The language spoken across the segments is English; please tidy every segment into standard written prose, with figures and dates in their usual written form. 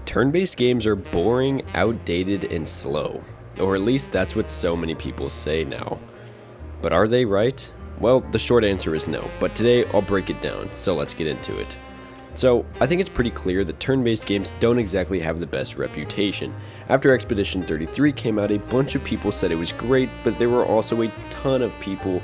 Turn-based games are boring, outdated, and slow. Or at least that's what so many people say now. But are they right? Well, the short answer is no, but today I'll break it down, so let's get into it. So, I think it's pretty clear that turn-based games don't exactly have the best reputation. After Expedition 33 came out, a bunch of people said it was great, but there were also a ton of people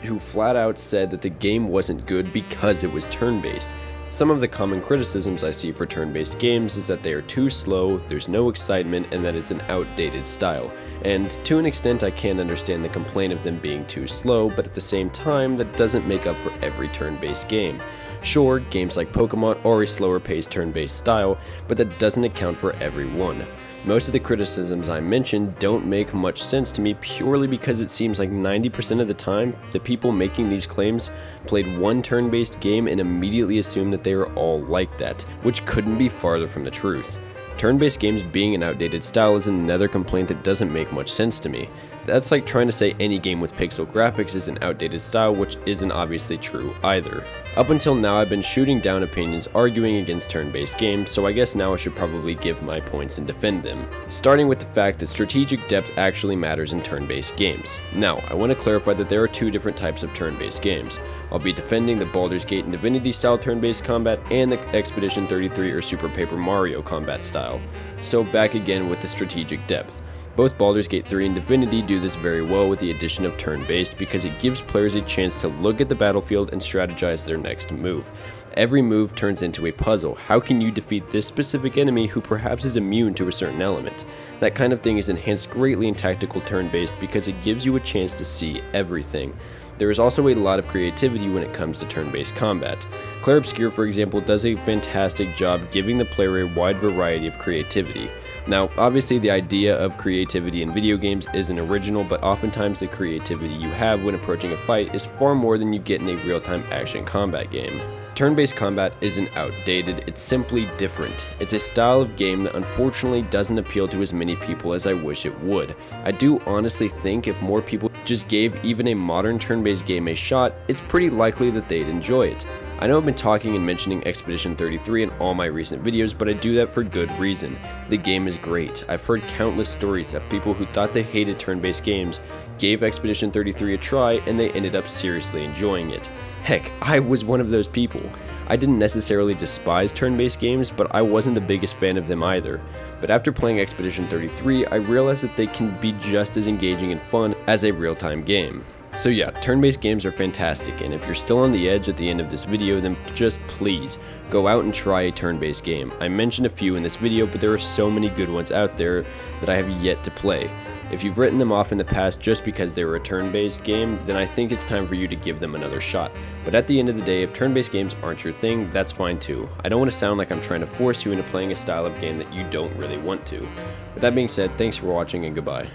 who flat out said that the game wasn't good because it was turn-based. Some of the common criticisms I see for turn-based games is that they are too slow, there's no excitement, and that it's an outdated style. And to an extent I can understand the complaint of them being too slow, but at the same time that doesn't make up for every turn-based game. Sure, games like Pokemon are a slower paced turn-based style, but that doesn't account for every one. Most of the criticisms I mentioned don't make much sense to me purely because it seems like 90% of the time, the people making these claims played one turn-based game and immediately assumed that they were all like that, which couldn't be farther from the truth. Turn-based games being an outdated style is another complaint that doesn't make much sense to me. That's like trying to say any game with pixel graphics is an outdated style, which isn't obviously true either. Up until now I've been shooting down opinions arguing against turn-based games, so I guess now I should probably give my points and defend them. Starting with the fact that strategic depth actually matters in turn-based games. Now, I want to clarify that there are two different types of turn-based games. I'll be defending the Baldur's Gate and Divinity style turn-based combat and the Expedition 33 or Super Paper Mario combat style. So back again with the strategic depth. Both Baldur's Gate 3 and Divinity do this very well with the addition of turn-based because it gives players a chance to look at the battlefield and strategize their next move. Every move turns into a puzzle. How can you defeat this specific enemy who perhaps is immune to a certain element? That kind of thing is enhanced greatly in tactical turn-based because it gives you a chance to see everything. There is also a lot of creativity when it comes to turn-based combat. Clair Obscur, for example, does a fantastic job giving the player a wide variety of creativity. Now, obviously the idea of creativity in video games isn't original, but oftentimes the creativity you have when approaching a fight is far more than you get in a real-time action combat game. Turn-based combat isn't outdated, it's simply different. It's a style of game that unfortunately doesn't appeal to as many people as I wish it would. I do honestly think if more people just gave even a modern turn-based game a shot, it's pretty likely that they'd enjoy it. I know I've been talking and mentioning Expedition 33 in all my recent videos, but I do that for good reason. The game is great. I've heard countless stories of people who thought they hated turn-based games, gave Expedition 33 a try, and they ended up seriously enjoying it. Heck, I was one of those people. I didn't necessarily despise turn-based games, but I wasn't the biggest fan of them either. But after playing Expedition 33, I realized that they can be just as engaging and fun as a real-time game. So yeah, turn-based games are fantastic, and if you're still on the edge at the end of this video, then just please, go out and try a turn-based game. I mentioned a few in this video, but there are so many good ones out there that I have yet to play. If you've written them off in the past just because they were a turn-based game, then I think it's time for you to give them another shot. But at the end of the day, if turn-based games aren't your thing, that's fine too. I don't want to sound like I'm trying to force you into playing a style of game that you don't really want to. With that being said, thanks for watching and goodbye.